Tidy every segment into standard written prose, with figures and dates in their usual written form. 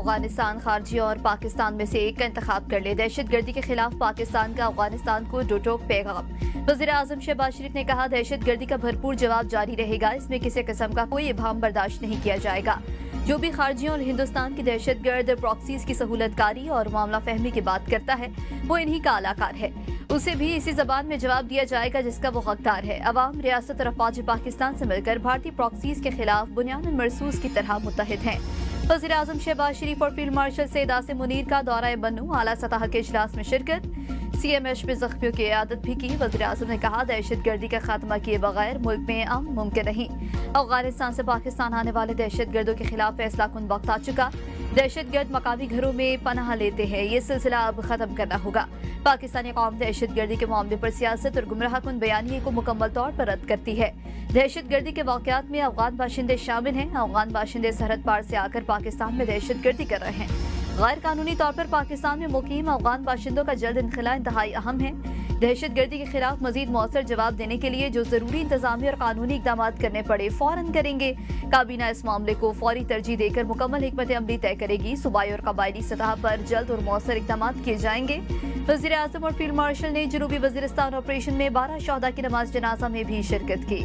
अफगानिस्तान खारजी और पाकिस्तान में से एक का इंतखाब कर ले। दहशत गर्दी के खिलाफ पाकिस्तान का अफगानिस्तान को दो टोक पैगाम। वज़ीर आज़म शहबाज शरीफ ने कहा, दहशत गर्दी का भरपूर जवाब जारी रहेगा। इसमें किसी किस्म का कोई इबाम बर्दाश्त नहीं किया जाएगा। जो भी खारजियों और हिंदुस्तान की दहशत गर्द प्रॉक्सीज की सहूलतकारी और मामला फहमी की बात करता है, वो इन्हीं का अलाकार है। उसे भी इसी जबान में जवाब दिया जाएगा जिसका वो हकदार है। अवाम, रियासत और अफवाज पाकिस्तान से मिलकर भारतीय प्रॉक्सीज के खिलाफ बुनियादन मरसूस की तरह मुत्तहिद हैं। वज़ीर आज़म शहबाज शरीफ और फील्ड मार्शल सैयद आसिम मुनीर का दौरा बन्नू आला सतह के इजलास में शिरकत। CMH में जख्मियों की इयादत भी की। वज़ीर आज़म ने कहा, दहशत गर्दी का खात्मा किए बगैर मुल्क में अमन मुमकिन नहीं। अफगानिस्तान से पाकिस्तान आने वाले दहशत गर्दों के खिलाफ फैसला कुन वक्त आ चुका। दहशत गर्द मकामी घरों में पनाह लेते हैं, ये सिलसिला अब खत्म करना होगा। पाकिस्तानी कौम दहशत गर्दी के मामले पर सियासत और गुमराह कुन बयानिए को मुकम्मल तौर पर रद्द करती है। दहशत गर्दी के वाक़यात में अफगान बाशिंदे शामिल हैं। अफगान बाशिंदे सरहद पार से आकर पाकिस्तान में दहशत गर्दी कर रहे हैं। गैर कानूनी तौर पर पाकिस्तान में मुकीम अफगान बाशिंदों का जल्द इनखला इंतहाई अहम है। दहशत गर्दी के खिलाफ मजीद मौसर जवाब देने के लिए जो जरूरी इंतजामी और कानूनी इकदाम करने पड़े फौरन करेंगे। काबीना इस मामले को फौरी तरजीह देकर मुकम्मल हिकमत अमली तय करेगी। सूबाई और कबायली सतह पर जल्द और मौसर इकदाम किए जाएंगे। वज़ीर आज़म और फील्ड मार्शल ने जनूबी वज़ीरिस्तान ऑपरेशन में 12 शहदा की नमाज जनाजा में भी शिरकत की।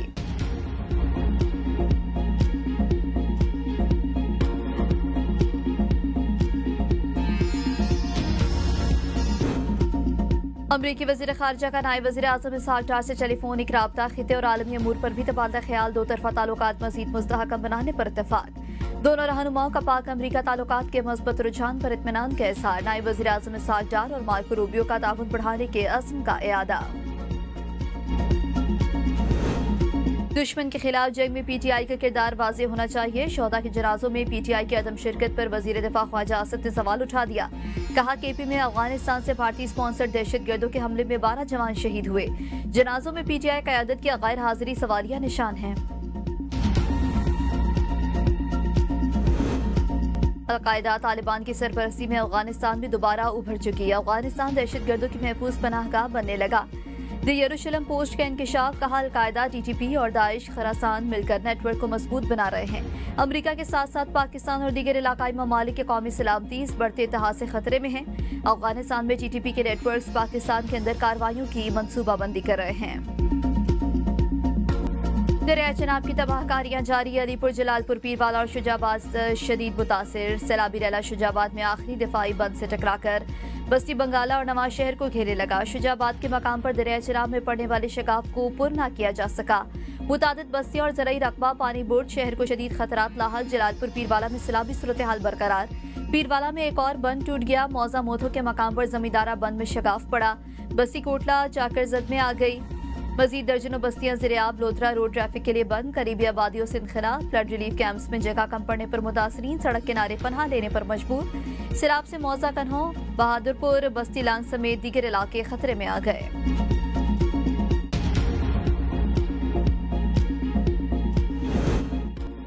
अमरीकी वज़ीर ख़ारिजा का नायब वज़ीर आज़म इसहाक डार से टेलीफोनिक राब्ता, खिते और आलमी अमूर पर भी तबादला ख्याल, दो तरफा ताल्लुकात मज़ीद मुस्तहकम बनाने पर इत्तेफाक। दोनों रहनुमाओं का पाक अमरीका ताल्लुकात के मज़बूत रुझान पर इत्मीनान का इज़हार। नायब वज़ीर आज़म इसहाक डार और मार्को रूबियो का ताउन बढ़ाने के अज़्म का इयादा। दुश्मन के खिलाफ जंग में PTI का किरदार वाज़ेह होना चाहिए। शोहदा के जनाजों में PTI की अदम शिरकत पर वज़ीर दिफा ख्वाजा आसिफ ने सवाल उठा दिया। कहा, KP में अफगानिस्तान से भारतीय स्पॉन्सर दहशत गर्दों के हमले में 12 जवान शहीद हुए। जनाजों में PTI क़यादत की गैर हाजिरी सवालिया निशान है। अल-कायदा तालिबान की सरपरस्ती में अफगानिस्तान में दोबारा उभर चुकी है। अफगानिस्तान दहशत गर्दों की महफूज पनाहगाह बनने लगा। द यरूशलेम पोस्ट का इंकशाफ, कहा, अल-कायदा, TTP और दाइश खरासान मिलकर नेटवर्क को मजबूत बना रहे हैं। अमरीका के साथ साथ पाकिस्तान और दीगर इलाकाई ममालिक के कौमी सलामती इस बढ़ते इत्तेहाद से खतरे में हैं। अफगानिस्तान में TTP के नेटवर्क पाकिस्तान के अंदर कार्रवाइयों की मनसूबाबंदी कर रहे हैं। दरिया चनाब की तबाहकारियां जारी। अलीपुर, जलालपुर, पीरवाला और शुजाबाद शदीद मुतासिर। सैलाबी रैला शुजाबाद में आखिरी दिफाई बंद से टकराकर बस्ती बंगाला और नवाज शहर को घेरे लगा। शुजाबाद के मकाम पर दरिया चनाब में पड़ने वाले शिकाफ को पुर न किया जा सका। मुतादिद बस्तियां और ज़राई रकबा पानी बोर्ड शहर को शदीद खतरात लाहक। जलालपुर, पीरवाला में सैलाबी सूरत हाल बरकरार। पीरवाला में एक और बंद टूट गया। मौजा मोथो के मकाम पर जमींदारा बंद में शिकाफ पड़ा। बस्ती कोटला चाकरजद में आ गई। मजीद दर्जनों बस्तियां ज़िरियाब लोधरा रोड ट्रैफिक के लिए बंद। करीबी आबादियों से इनखला। फ्लड रिलीफ कैंप्स में जगह कम पड़ने पर मुतासरीन सड़क किनारे पनाह लेने पर मजबूर। सिराब से मौजा कन्हो, बहादुरपुर, बस्ती लांग समेत दीगर इलाके खतरे में आ गए।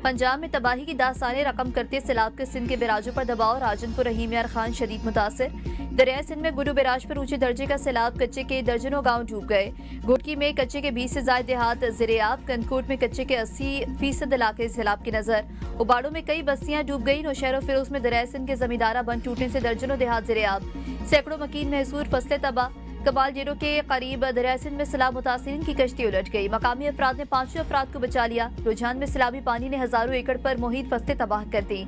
पंजाब में तबाही की दास्तानें रकम करते सैलाब के सिंध के बैराजों पर दबाव। राजनपुर, रहीम यार खान शदीद मुतासिर। दरिया सिंध में गुरु बैराज पर ऊंचे दर्जे का सैलाब। कच्चे के दर्जनों गांव डूब गए। घोटकी में कच्चे के 20 से ज्यादा देहात ज़िरियाब। कनकोट में कच्चे के 80% इलाके सैलाब की नजर। उबाड़ों में कई बस्तियां डूब गई। नौशहर और फिरोज में दरिया सिंध के जमींदारा बंद टूटने से दर्जनों देहात ज़िरियाब। सैकड़ों मकीन महसूर, फसलें तबाह। कबाल जेरों के करीब दरिया सिंध में सैलाब मुतासिरीन की कश्ती उलट गई। मकामी अफराद ने 5 अफराद को बचा लिया। रुझान में सैलाबी पानी ने हजारों एकड़ पर मुहित फसलें तबाह कर दी।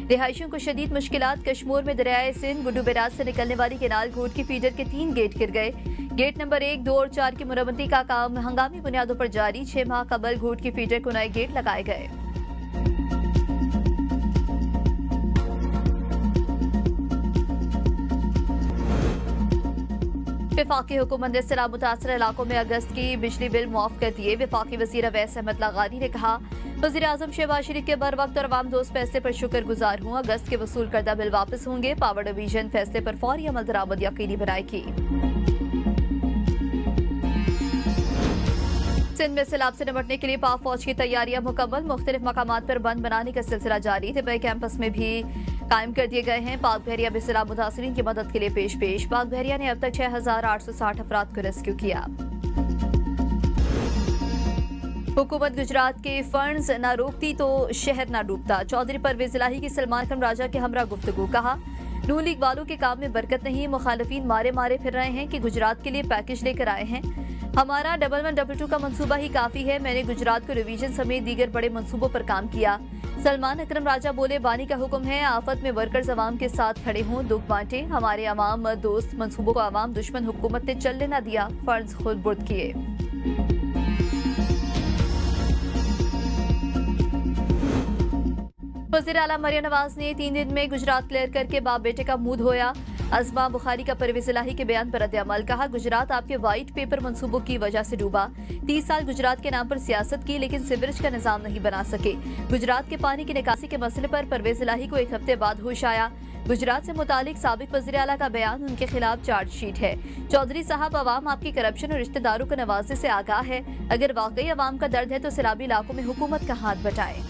रिहायशियों को शदीद मुश्किलात। कश्मीर में दरियाए सिंध गुड्डू बैराज से निकलने वाली केनाल घोट की फीडर के 3 गेट गिर गए। गेट नंबर 1, 2 और 4 की मुरम्मती का काम हंगामी बुनियादों पर जारी। 6 माह कबल घोट की फीडर को नए गेट लगाए गए। वफाकी हुकूमत ने सैलाब मुतासर इलाकों में अगस्त की बिजली बिल मुआफ कर दिए। वफाकी वज़ीर अवैस अहमद लगानी ने कहा, वज़ीर आज़म शहबाज शरीफ के बर वक्त और अवाम दोस्त फैसले पर शुक्रगुजार हूँ। अगस्त के वसूल करदा बिल वापस होंगे। पावर डिवीजन फैसले पर फौरी अमल दरामद यकीनी बनाएगी। सिंध में सैलाब से निपटने के लिए पाक फौज की तैयारियां मुकम्मल। मुख्तलिफ मकामात पर बंद बनाने का सिलसिला जारी। तिब्बई कैंपस में भी कायम कर दिए गए हैं। पाक बहरिया भी सैलाब मुतासरीन की मदद के लिए पेश। पाक बहरिया ने अब तक 6860 अफराद को रेस्क्यू किया। हुकूमत गुजरात के फंड्स न रोकती तो शहर न डूबता। चौधरी परवेज इलाही की सलमान खान राजा के हमरा गुफ्तगू। कहा, नून लीग वालों के काम में बरकत नहीं। मुखालिफिन मारे मारे फिर रहे हैं कि गुजरात के लिए पैकेज लेकर आए हैं। हमारा 1122 का मंसूबा ही काफी है। मैंने गुजरात को रिवीजन समेत दीगर बड़े मंसूबों पर काम किया। सलमान अकरम राजा बोले, बानी का हुक्म है आफत में वर्कर्स अवाम के साथ खड़े हों, दुख बांटे। हमारे अवाम दोस्त मंसूबों को अवाम दुश्मन हुकूमत ने चलने न दिया, फर्ज खुद बुर्द किए। वज़ीर आला मरियम नवाज ने 3 दिन में गुजरात क्लियर करके बाप बेटे का मुंह धोया। अज़मा बुखारी का परवेज इलाही के बयान पर रद्द-ए-अमल। कहा, गुजरात आपके व्हाइट पेपर मंसूबों की वजह से डूबा। 30 साल गुजरात के नाम पर सियासत की, लेकिन सीवरेज का निजाम नहीं बना सके। गुजरात के पानी की निकासी के मसले पर परवेज इलाही को 1 हफ्ते बाद होश आया। गुजरात से मुतालिक साबिक वज़ीर आला का बयान, उनके खिलाफ चार्जशीट है। चौधरी साहब, अवाम आपकी करप्शन और रिश्तेदारों को नवाजने से आगाह है। अगर वाकई अवाम का दर्द है तो सैलाबी इलाकों में हुकूमत का हाथ बटाएं।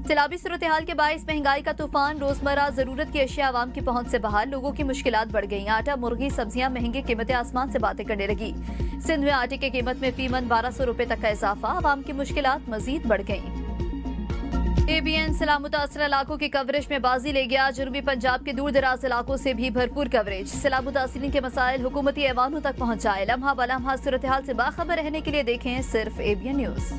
सैलाबी सूरत हाल के बायस महंगाई का तूफान, रोजमर्रा जरूरत की अशिया आवाम की पहुंच से बाहर। लोगों की मुश्किलात बढ़ गई। आटा, मुर्गी, सब्जियां महंगी, कीमतें आसमान से बातें करने लगी। सिंध में आटे की कीमत में फीमन 1200 रुपए तक का इजाफा। आवाम की मुश्किलात मजीद बढ़ गई। ABN सैलाब मुतासर इलाकों की कवरेज में बाजी ले गया। जनूबी पंजाब के दूर दराज इलाकों से भी भरपूर कवरेज। सैलाब मुतासरीन के मसाइल हुकूमती ऐवानों तक पहुंचाए। लम्हा बलम्हा सूरत हाल से बाखबर रहने के लिए देखें सिर्फ ABN न्यूज।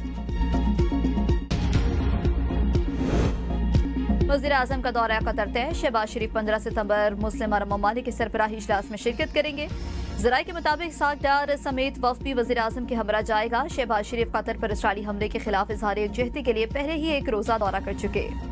वज़ीर आज़म का दौरा कतर तय। शहबाज शरीफ 15 सितंबर मुस्लिम अरब ममालिक के सरबराही इजलास में शिरकत करेंगे। ज़राए के मुताबिक साकडार समेत वफ़द भी वज़ीर आज़म के हमरा जाएगा। शहबाज शरीफ कतर पर इसराइली हमले के खिलाफ इजहार यकजहती के लिए पहले ही एक रोज़ा दौरा कर चुके।